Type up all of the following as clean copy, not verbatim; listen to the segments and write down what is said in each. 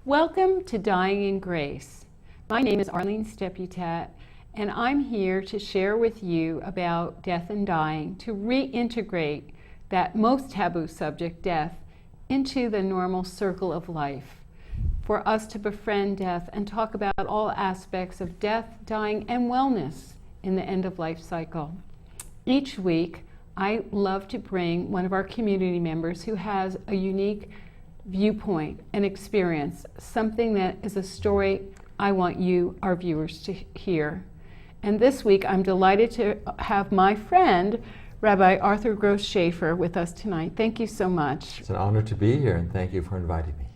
Welcome to Dying in Grace. My name is Arlene Stepputat, and I'm here to share with you about death and dying, to reintegrate that most taboo subject, death, into the normal circle of life, for us to befriend death and talk about all aspects of death, dying, and wellness in the end-of-life cycle. Each week, I love to bring one of our community members who has a unique viewpoint and experience, something that is a story I want you, our viewers, to hear. And this week, I'm delighted to have my friend, Rabbi Arthur Gross-Schaefer, with us tonight. Thank you so much. It's an honor to be here, and thank you for inviting me.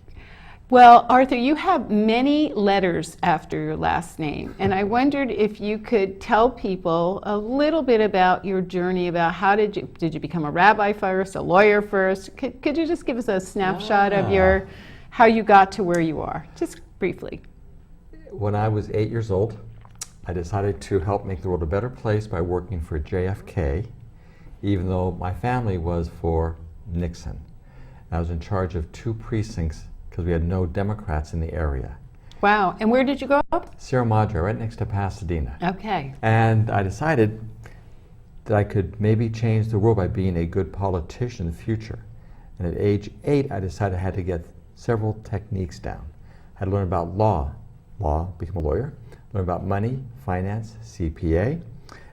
Well, Arthur, you have many letters after your last name, and I wondered if you could tell people a little bit about your journey, about how did you become a rabbi first, a lawyer first? Could you just give us a snapshot of how you got to where you are, just briefly? When I was 8 years old, I decided to help make the world a better place by working for JFK, even though my family was for Nixon. I was in charge of 2 precincts because we had no Democrats in the area. Wow, and where did you grow up? Sierra Madre, right next to Pasadena. Okay. And I decided that I could maybe change the world by being a good politician in the future. And at age 8, I decided I had to get several techniques down. I had to learn about law, become a lawyer, learn about money, finance, CPA,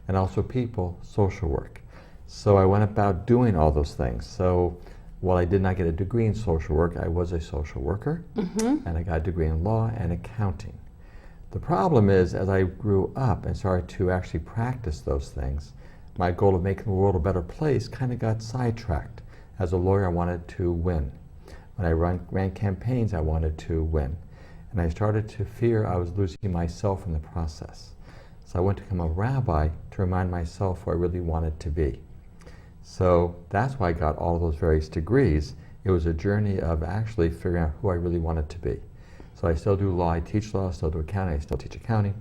and also people, social work. So I went about doing all those things. So while I did not get a degree in social work, I was a social worker, and I got a degree in law and accounting. The problem is, as I grew up and started to actually practice those things, my goal of making the world a better place kind of got sidetracked. As a lawyer, I wanted to win. When I ran campaigns, I wanted to win. And I started to fear I was losing myself in the process. So I went to become a rabbi to remind myself who I really wanted to be. So that's why I got all of those various degrees. It was a journey of actually figuring out who I really wanted to be. So I still do law, I teach law, I still do accounting, I still teach accounting,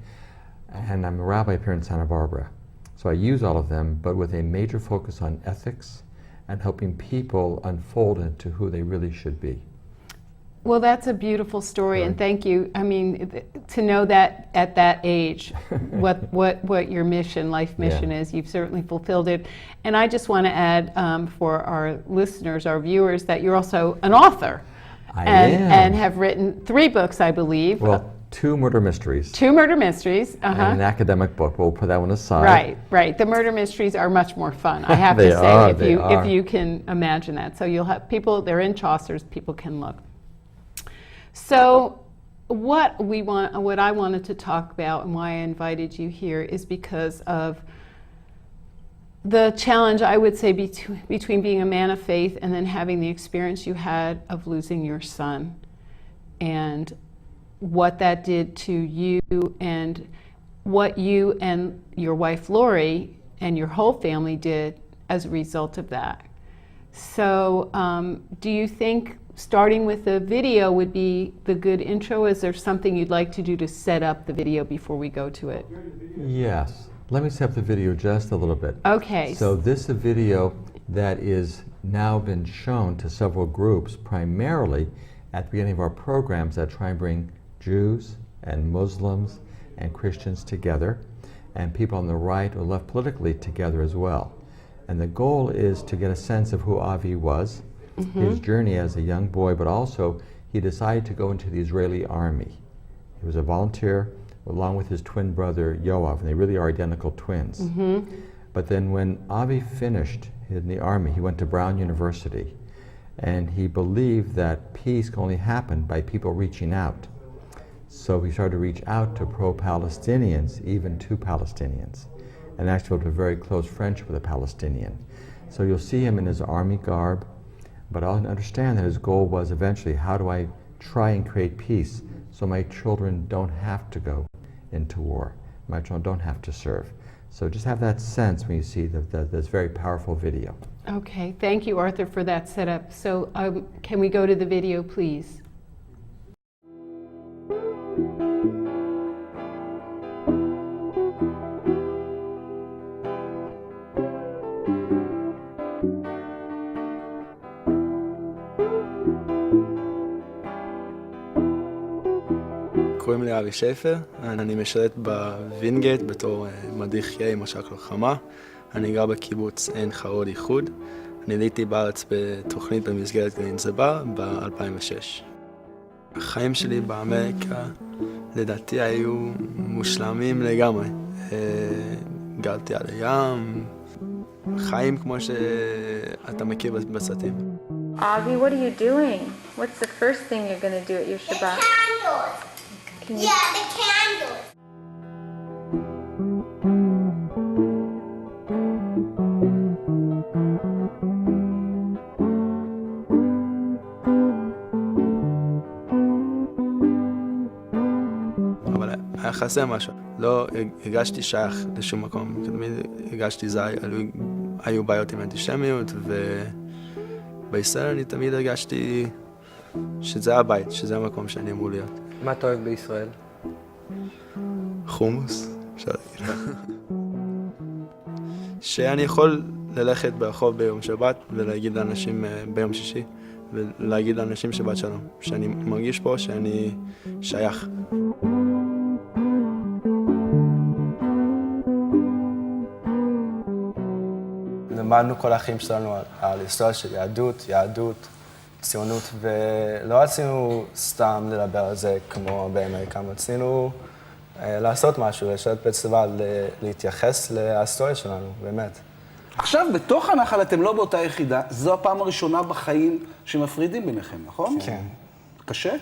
and I'm a rabbi up here in Santa Barbara. So I use all of them, but with a major focus on ethics and helping people unfold into who they really should be. Well, that's a beautiful story, and thank you. I mean, to know that at that age, what your mission, life mission is, you've certainly fulfilled it. And I just want to add for our listeners, our viewers, that you're also an author. I am. And have written 3 books, I believe. Well, 2 murder mysteries. 2 murder mysteries. And an academic book. We'll put that one aside. Right. The murder mysteries are much more fun, I have They to say, are, if you can imagine that. So you'll have people, they're in Chaucer's, people can look. So what I wanted to talk about and why I invited you here is because of the challenge, I would say, between being a man of faith and then having the experience you had of losing your son, and what that did to you and what you and your wife Lori and your whole family did as a result of that. So do you think starting with the video would be the good intro? Is there something you'd like to do to set up the video before we go to it? Yes. Let me set up the video just a little bit. Okay. So this is a video that is now been shown to several groups, primarily at the beginning of our programs that try and bring Jews and Muslims and Christians together, and people on the right or left politically together as well. And the goal is to get a sense of who Avi was, his journey as a young boy, but also he decided to go into the Israeli army. He was a volunteer along with his twin brother Yoav, and they really are identical twins. But then when Avi finished in the army, he went to Brown University, and he believed that peace can only happen by people reaching out. So he started to reach out to pro-Palestinians, even to Palestinians, and actually built a very close friendship with a Palestinian. So you'll see him in his army garb, but I understand that his goal was eventually, how do I try and create peace so my children don't have to go into war, my children don't have to serve. So just have that sense when you see this very powerful video. Okay, thank you, Arthur, for that setup. So can we go to the video, please? קוראים לי אבי שייפר, אני משרת בווינגייט בתור מדריך יהיה עם מש"ק לוחמה. אני גר בקיבוץ עין חרוד איחוד. אני עליתי בארץ בתוכנית במסגרת גרעין צבר ב-2006. החיים שלי באמריקה לדעתי היו מושלמים לגמרי. גרתי על הים, חיים כמו שאתה מכיר בסרטים. Avi, what are you doing? What's the first thing you're going to do at your Shabbat? The candles. Yeah, the candles. אבל היה חסר משהו. לא הרגשתי שייך לשום מקום. תמיד הרגשתי זר, היו בעיות עם אנטישמיות, ובישראל אני תמיד הרגשתי שזה הבית, שזה המקום שאני אמור להיות. מה אתה אוהב בישראל? חומוס, אפשר להגיד. שאני יכול ללכת ברחוב ביום שבת ולהגיד לאנשים ביום שישי, ולהגיד לאנשים שבת שלום, שאני מרגיש פה שאני שייך. למדנו כל החיים שלנו על היסטוריה של יהדות, ציונות, ולא רצינו סתם לדבר על זה כמו באמריקה, רצינו לעשות משהו, לשבת בצבא, להתייחס להיסטוריה שלנו, באמת. עכשיו, בתוך הנחל אתם לא באותה יחידה, זו הפעם הראשונה בחיים שמפרידים ביניכם, נכון? כן. קשה?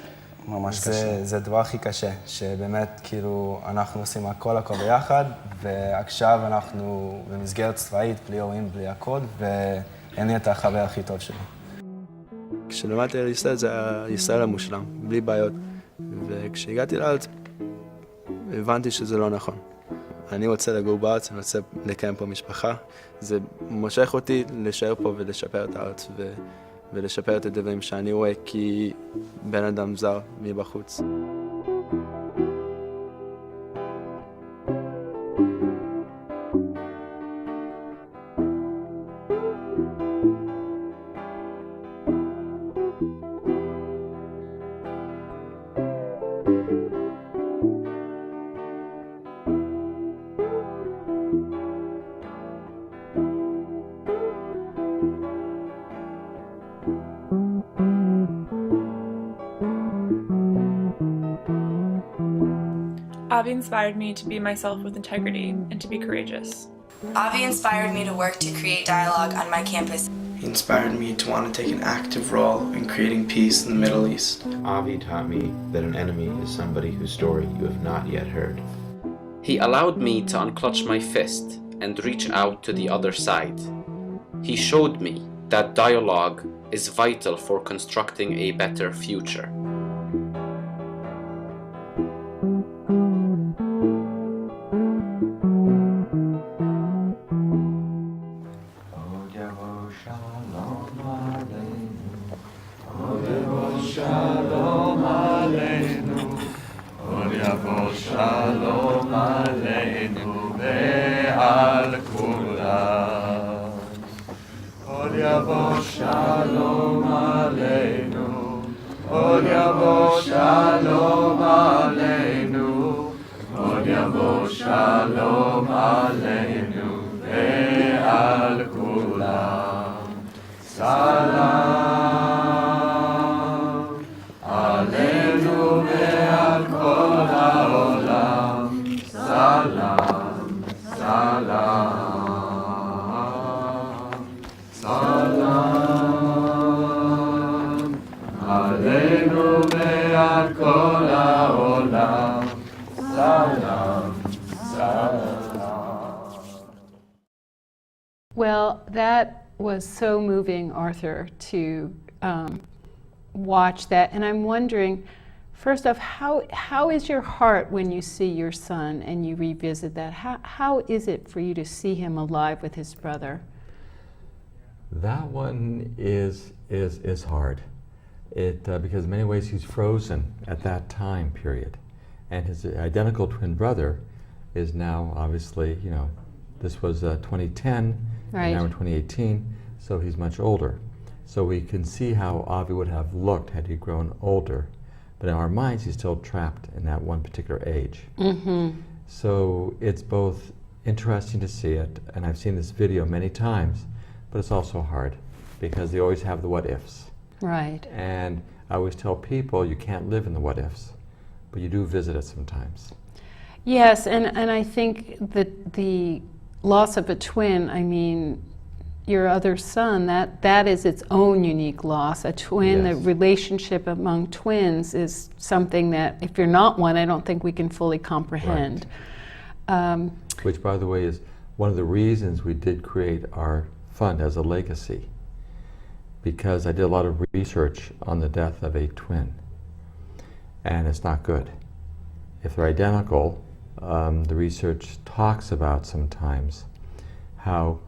ממש קשה. זה הדבר הכי קשה, שבאמת כאילו אנחנו עושים הכל ביחד, ועכשיו אנחנו במסגרת צבאית, בלי הורים, בלי הקוד, ואין לי את החבר הכי טוב שלי. כשלמדתי על ישראל זה ישראל המושלם, בלי בעיות. וכשהגעתי לארץ, הבנתי שזה לא נכון. אני רוצה לגור בארץ, אני רוצה לקיים פה משפחה. זה מושך אותי להישאר פה ולשפר את הארץ ולשפר את הדברים שאני רואה כי בן אדם זר מבחוץ. Avi inspired me to be myself with integrity and to be courageous. Avi inspired me to work to create dialogue on my campus. He inspired me to want to take an active role in creating peace in the Middle East. Avi taught me that an enemy is somebody whose story you have not yet heard. He allowed me to unclutch my fist and reach out to the other side. He showed me that dialogue is vital for constructing a better future. Well, that was so moving, Arthur, to watch that. And I'm wondering, first off, how is your heart when you see your son and you revisit that? How is it for you to see him alive with his brother? That one is hard. Because in many ways he's frozen at that time period. And his identical twin brother is now obviously, this was 2010, right. And now we're 2018, so he's much older. So we can see how Avi would have looked had he grown older. but in our minds he's still trapped in that one particular age. Mm-hmm. So it's both interesting to see it, and I've seen this video many times, but it's also hard because they always have the what ifs. Right. And I always tell people you can't live in the what ifs, but you do visit it sometimes. Yes, and I think that the loss of a twin, I mean, your other son, that is its own unique loss. A twin, Yes. the relationship among twins is something that if you're not one, I don't think we can fully comprehend. Right. Which, by the way, is one of the reasons we did create our fund as a legacy, because I did a lot of research on the death of a twin, and it's not good. If they're identical, the research talks about sometimes how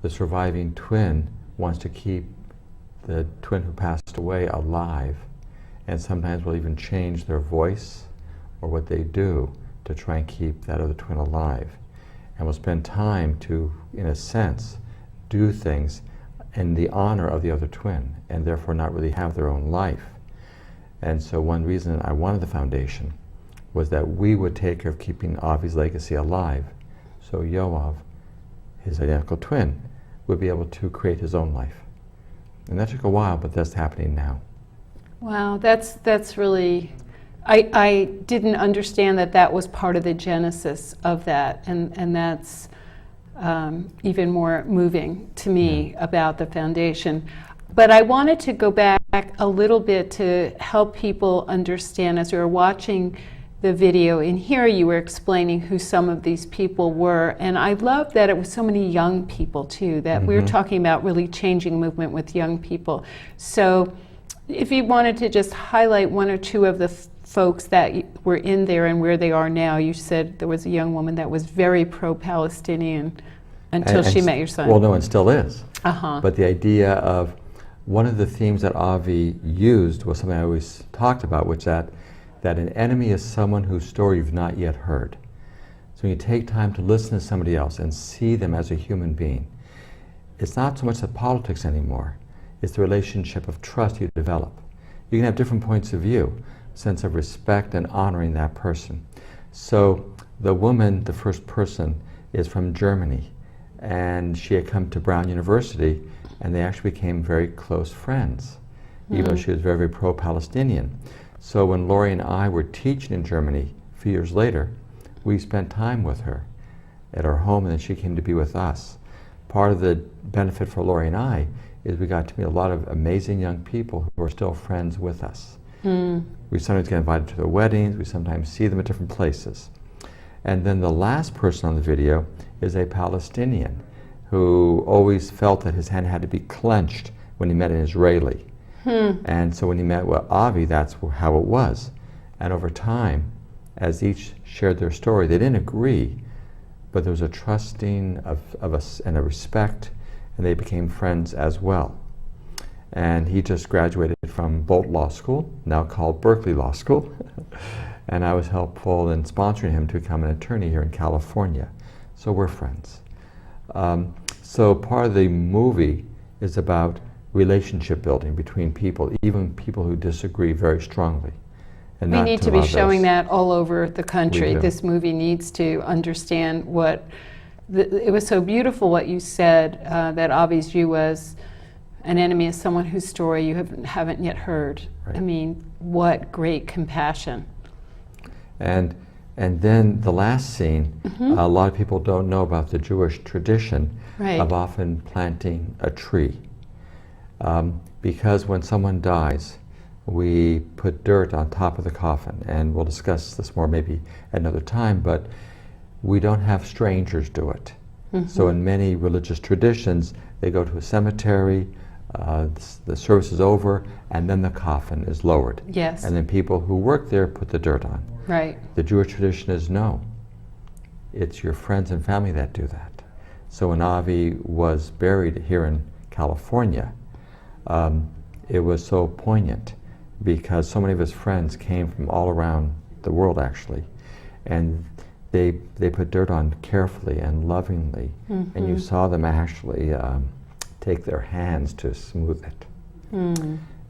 the surviving twin wants to keep the twin who passed away alive, and sometimes will even change their voice or what they do to try and keep that other twin alive, and will spend time to, in a sense, do things in the honor of the other twin, and therefore not really have their own life. And so one reason I wanted the foundation was that we would take care of keeping Avi's legacy alive, so Yoav, his identical twin, would be able to create his own life. And that took a while, but that's happening now. Wow, that's really, I didn't understand that was part of the genesis of that, and that's even more moving to me about the foundation. But I wanted to go back a little bit to help people understand, as we were watching the video in here, you were explaining who some of these people were, and I love that it was so many young people too, that we were talking about really changing movement with young people. So if you wanted to just highlight one or two of the folks that were in there and where they are now. You said there was a young woman that was very pro-Palestinian until she met your son. Well, no, and still is. Uh-huh. But the idea of one of the themes that Avi used was something I always talked about, which that an enemy is someone whose story you've not yet heard. So when you take time to listen to somebody else and see them as a human being, it's not so much the politics anymore. It's the relationship of trust you develop. You can have different points of view, sense of respect and honoring that person. So the woman, the first person, is from Germany, and she had come to Brown University, and they actually became very close friends, even though she was very, very pro-Palestinian. So when Lori and I were teaching in Germany a few years later, we spent time with her at our home, and then she came to be with us. Part of the benefit for Lori and I is we got to meet a lot of amazing young people who are still friends with us. We sometimes get invited to their weddings, we sometimes see them at different places. And then the last person on the video is a Palestinian who always felt that his hand had to be clenched when he met an Israeli. And so when he met with Avi, that's how it was. And over time, as each shared their story, they didn't agree, but there was a trusting of us and a respect, and they became friends as well. And he just graduated from Bolt Law School, now called Berkeley Law School. And I was helpful in sponsoring him to become an attorney here in California. So we're friends. So part of the movie is about relationship building between people, even people who disagree very strongly. And we need to be showing others. that all over the country. This movie needs to understand what, it was so beautiful what you said, that Avi's view was an enemy is someone whose story you haven't yet heard. Right. I mean, what great compassion. And then the last scene, a lot of people don't know about the Jewish tradition of often planting a tree. Because when someone dies, we put dirt on top of the coffin, and we'll discuss this more maybe another time, but we don't have strangers do it. So in many religious traditions, they go to a cemetery, the service is over, and then the coffin is lowered. Yes. And then people who work there put the dirt on. Right. The Jewish tradition is no. It's your friends and family that do that. So when Avi was buried here in California, it was so poignant because so many of his friends came from all around the world actually, and they put dirt on carefully and lovingly, and you saw them actually take their hands to smooth it.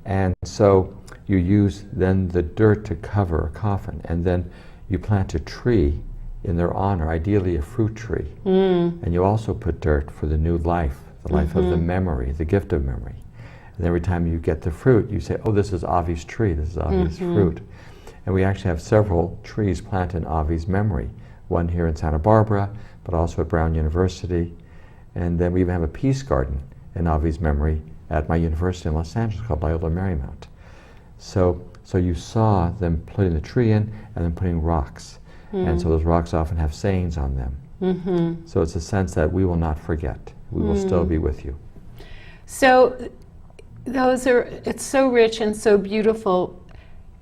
And so you use then the dirt to cover a coffin, and then you plant a tree in their honor, ideally a fruit tree. And you also put dirt for the new life, the life of the memory, the gift of memory. And every time you get the fruit, you say, oh, this is Avi's tree, this is Avi's fruit. And we actually have several trees planted in Avi's memory, one here in Santa Barbara, but also at Brown University. And then we even have a peace garden in Avi's memory at my university in Los Angeles called Loyola Marymount. So you saw them putting the tree in and then putting rocks. And so those rocks often have sayings on them. So it's a sense that we will not forget. We will still be with you. So it's so rich and so beautiful.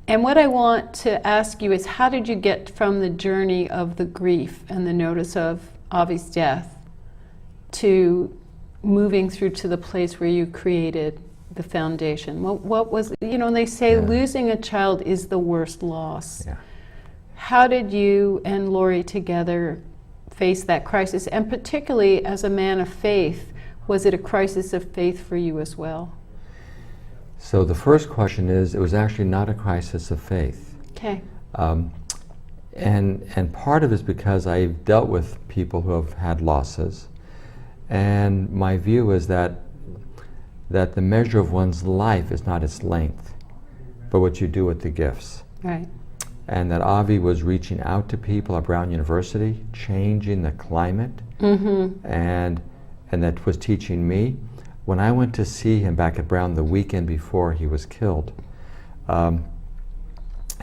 And what I want to ask you is, how did you get from the journey of the grief and the notice of Avi's death to moving through to the place where you created the foundation? What was, they say losing a child is the worst loss. Yeah. How did you and Lori together face that crisis? And particularly as a man of faith, was it a crisis of faith for you as well? So the first question is, it was actually not a crisis of faith. Okay. And part of it is because I've dealt with people who have had losses, and my view is that the measure of one's life is not its length, but what you do with the gifts. Right. And that Avi was reaching out to people at Brown University, changing the climate, and that was teaching me. When I went to see him back at Brown the weekend before he was killed,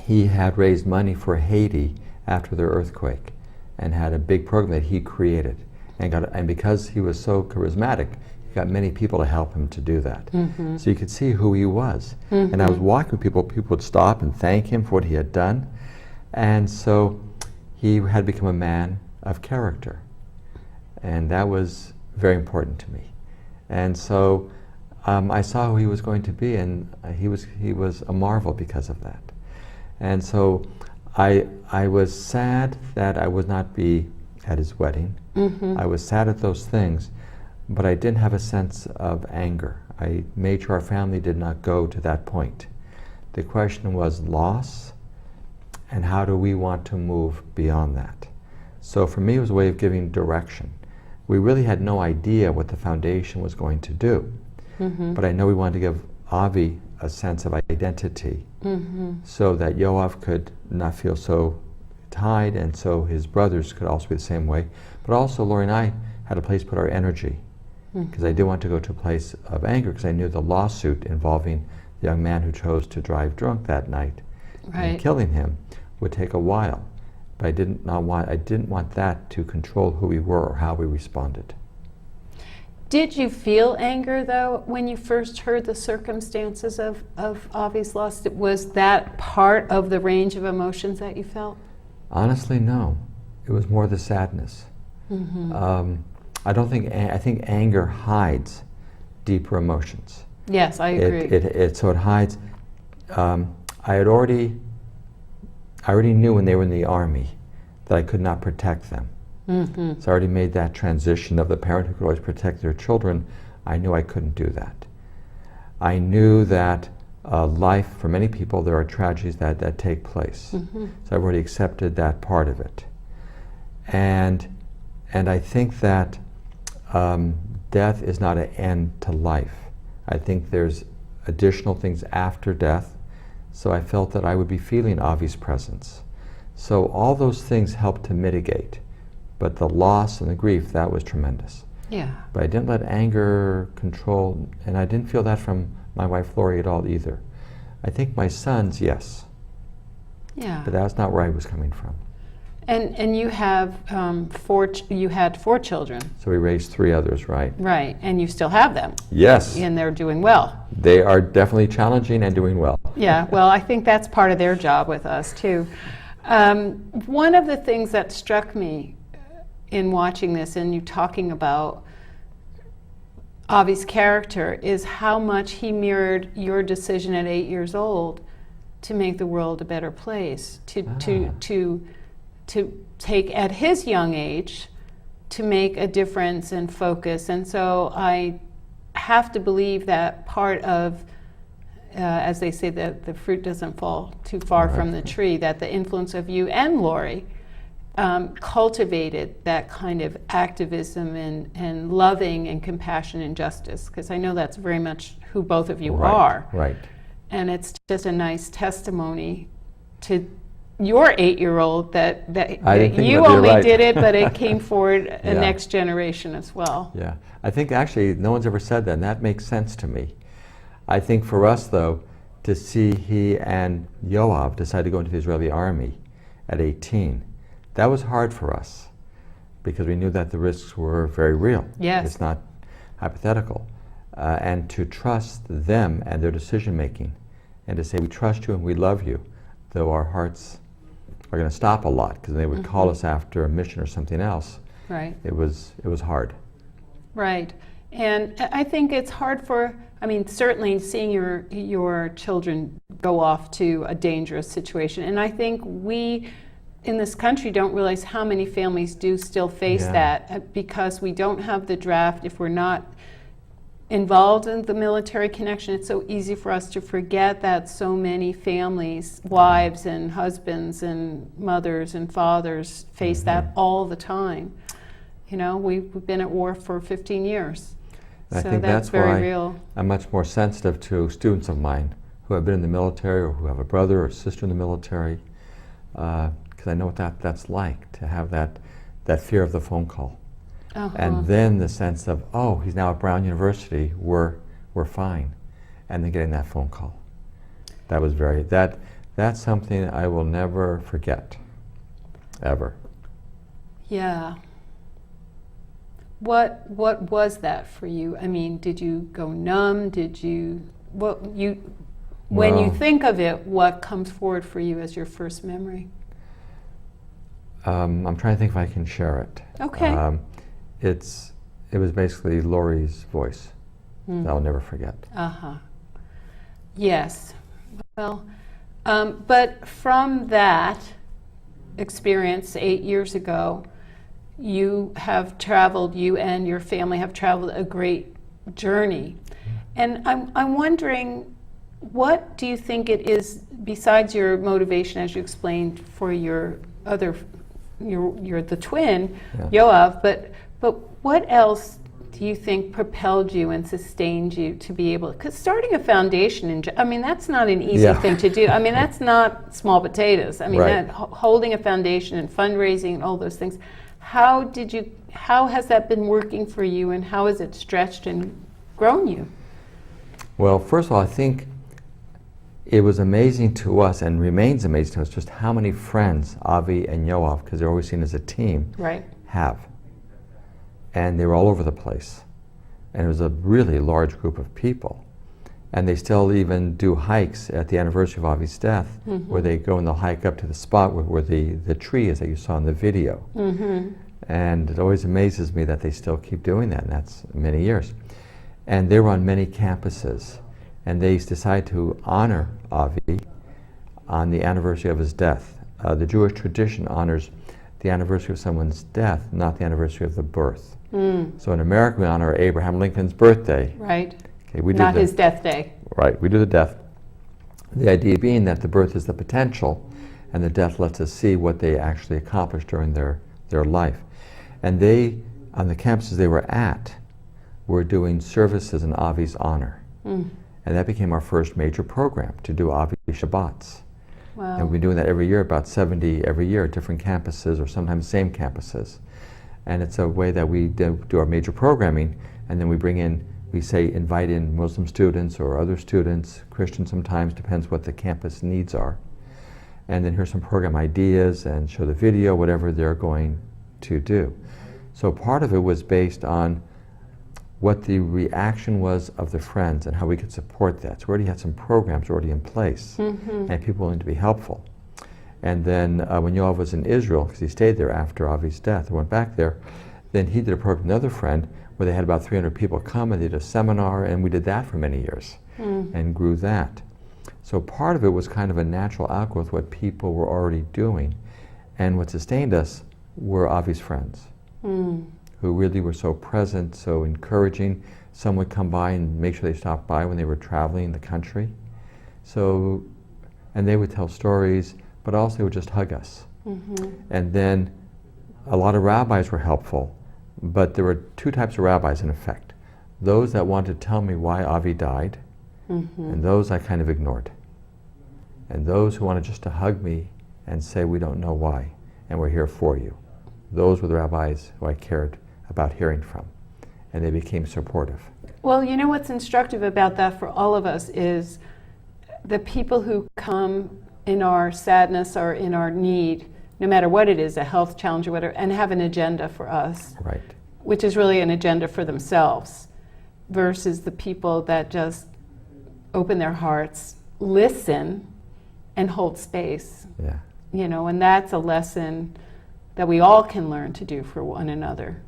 he had raised money for Haiti after their earthquake and had a big program that he created. And because he was so charismatic, he got many people to help him to do that. So you could see who he was. And I was walking with people would stop and thank him for what he had done. And so he had become a man of character. And that was very important to me. And so I saw who he was going to be, and he was a marvel because of that. And so I was sad that I would not be at his wedding. I was sad at those things, but I didn't have a sense of anger. I made sure our family did not go to that point. The question was loss, and how do we want to move beyond that? So for me, it was a way of giving direction. We really had no idea what the foundation was going to do, but I know we wanted to give Avi a sense of identity, so that Yoav could not feel so tied, and so his brothers could also be the same way. But also Lori and I had a place to put our energy, because I didn't want to go to a place of anger, because I knew the lawsuit involving the young man who chose to drive drunk that night and killing him would take a while. But I didn't want that to control who we were or how we responded. Did you feel anger, though, when you first heard the circumstances of Avi's loss? Was that part of the range of emotions that you felt? Honestly, no. It was more the sadness. I think anger hides deeper emotions. Yes, I agree. So it hides. I already knew when they were in the army that I could not protect them. So I already made that transition of the parent who could always protect their children. I knew I couldn't do that. I knew that life, for many people, there are tragedies that take place. So I've already accepted that part of it. And I think that death is not an end to life. I think there's additional things after death. So I felt that I would be feeling Avi's presence. So all those things helped to mitigate. But the loss and the grief, that was tremendous. Yeah. But I didn't let anger control, and I didn't feel that from my wife Lori at all either. I think my sons, yes. Yeah. But that's not where I was coming from. And you have you had 4 children. So we raised 3 others, right? Right, and you still have them. Yes. And they're doing well. They are definitely challenging and doing well. Yeah, well, I think that's part of their job with us too. One of the things that struck me in watching this and you talking about Avi's character is how much he mirrored your decision at 8 years old to make the world a better place, to take at his young age to make a difference and focus. And so I have to believe that part of as they say, that the fruit doesn't fall too far from the tree, that the influence of you and Lori cultivated that kind of activism and loving and compassion and justice, because I know that's very much who both of you are. Right. And it's just a nice testimony to your 8-year-old that you only did it, but it came forward a next generation as well. Yeah, I think actually no one's ever said that, and that makes sense to me. I think for us, though, to see he and Yoav decide to go into the Israeli army at 18, that was hard for us because we knew that the risks were very real. Yes. It's not hypothetical. And to trust them and their decision making, and to say, we trust you and we love you, though our hearts are going to stop a lot because they would call us after a mission or something else. Right. It was hard. Right. And I think it's hard for, I mean, certainly seeing your children go off to a dangerous situation. And I think we in this country don't realize how many families do still face that because we don't have the draft. If we're not involved in the military connection, it's so easy for us to forget that so many families, wives and husbands and mothers and fathers face that all the time. You know, we've been at war for 15 years. And so I think that's very why real. I'm much more sensitive to students of mine who have been in the military or who have a brother or sister in the military, because I know what that's like, to have that fear of the phone call. And then the sense of, oh, he's now at Brown University, we're fine. And then getting that phone call. That was that's something I will never forget, ever. Yeah. What was that for you? I mean, did you go numb? When you think of it, what comes forward for you as your first memory? I'm trying to think if I can share it. Okay. It was basically Lori's voice that I'll never forget. Yes. Well, but from that experience 8 years ago, you and your family have traveled a great journey. And I'm wondering, what do you think it is, besides your motivation, as you explained, for your the twin, Yoav, but what else do you think propelled you and sustained you to be able, because starting a foundation, that's not an easy thing to do. I mean, that's not small potatoes. I mean, holding a foundation and fundraising and all those things. How has that been working for you, and how has it stretched and grown you? Well, first of all, I think it was amazing to us, and remains amazing to us, just how many friends Avi and Yoav, because they're always seen as a team, have. And they were all over the place. And it was a really large group of people. And they still even do hikes at the anniversary of Avi's death, where they go and they'll hike up to the spot where the tree is that you saw in the video. And it always amazes me that they still keep doing that, and that's many years. And they were on many campuses. And they decided to honor Avi on the anniversary of his death. The Jewish tradition honors the anniversary of someone's death, not the anniversary of the birth. So in America, we honor Abraham Lincoln's birthday. Right. Okay, we not his death day. Right, we do the death. The idea being that the birth is the potential, and the death lets us see what they actually accomplished during their life. And they, on the campuses they were at, were doing services in Avi's honor. And that became our first major program, to do Avi Shabbats. Wow. And we've been doing that every year, about 70 every year at different campuses, or sometimes same campuses. And it's a way that we do our major programming, and then we say invite in Muslim students or other students, Christian sometimes, depends what the campus needs are. And then here's some program ideas and show the video, whatever they're going to do. So part of it was based on what the reaction was of the friends and how we could support that. So we already had some programs already in place, and people willing to be helpful. And then when Yoav was in Israel, because he stayed there after Avi's death, went back there, then he did a program with another friend where they had about 300 people come, and they did a seminar, and we did that for many years and grew that. So part of it was kind of a natural outgrowth, what people were already doing. And what sustained us were Avi's friends, who really were so present, so encouraging. Some would come by and make sure they stopped by when they were traveling the country. So, and they would tell stories, but also they would just hug us. And then a lot of rabbis were helpful, but there were two types of rabbis in effect. Those that wanted to tell me why Avi died, and those I kind of ignored. And those who wanted just to hug me and say, we don't know why, and we're here for you. Those were the rabbis who I cared about hearing from, and they became supportive. Well, you know what's instructive about that for all of us is the people who come in our sadness or in our need, no matter what it is, a health challenge or whatever, and have an agenda for us, Right. which is really an agenda for themselves, versus the people that just open their hearts, listen, and hold space. Yeah. You know, and that's a lesson that we all can learn to do for one another,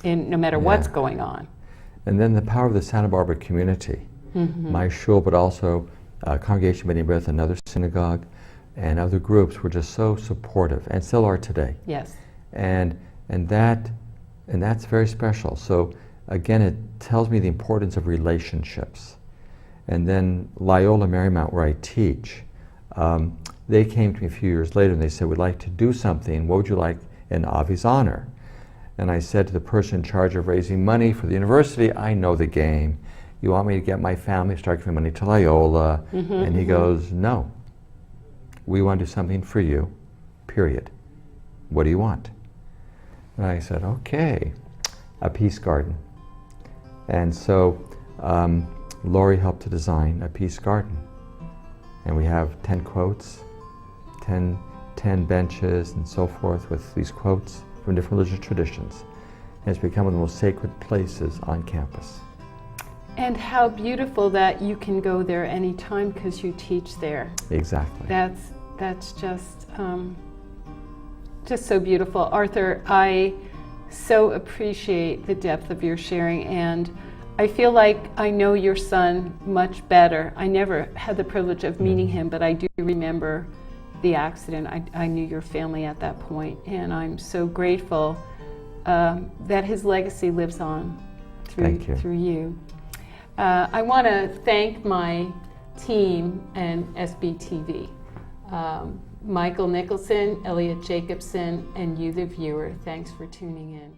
no matter what's going on. And then the power of the Santa Barbara community, my shul, but also Congregation B'nai B'rith, another synagogue, and other groups were just so supportive, and still are today. Yes. And that's very special. So again, it tells me the importance of relationships. And then Loyola Marymount, where I teach, they came to me a few years later and they said, we'd like to do something. What would you like in Avi's honor? And I said to the person in charge of raising money for the university, I know the game. You want me to get my family to start giving money to Loyola? And he goes, no. We want to do something for you, period. What do you want? And I said, okay, a peace garden. And so Lori helped to design a peace garden. And we have 10 quotes, 10 benches and so forth with these quotes from different religious traditions. And it's become one of the most sacred places on campus. And how beautiful that you can go there anytime because you teach there. Exactly. That's just so beautiful. Arthur, I so appreciate the depth of your sharing, and I feel like I know your son much better. I never had the privilege of meeting him, but I do remember the accident. I knew your family at that point, and I'm so grateful that his legacy lives on through you. I want to thank my team and SBTV. Michael Nicholson, Elliot Jacobson, and you, the viewer. Thanks for tuning in.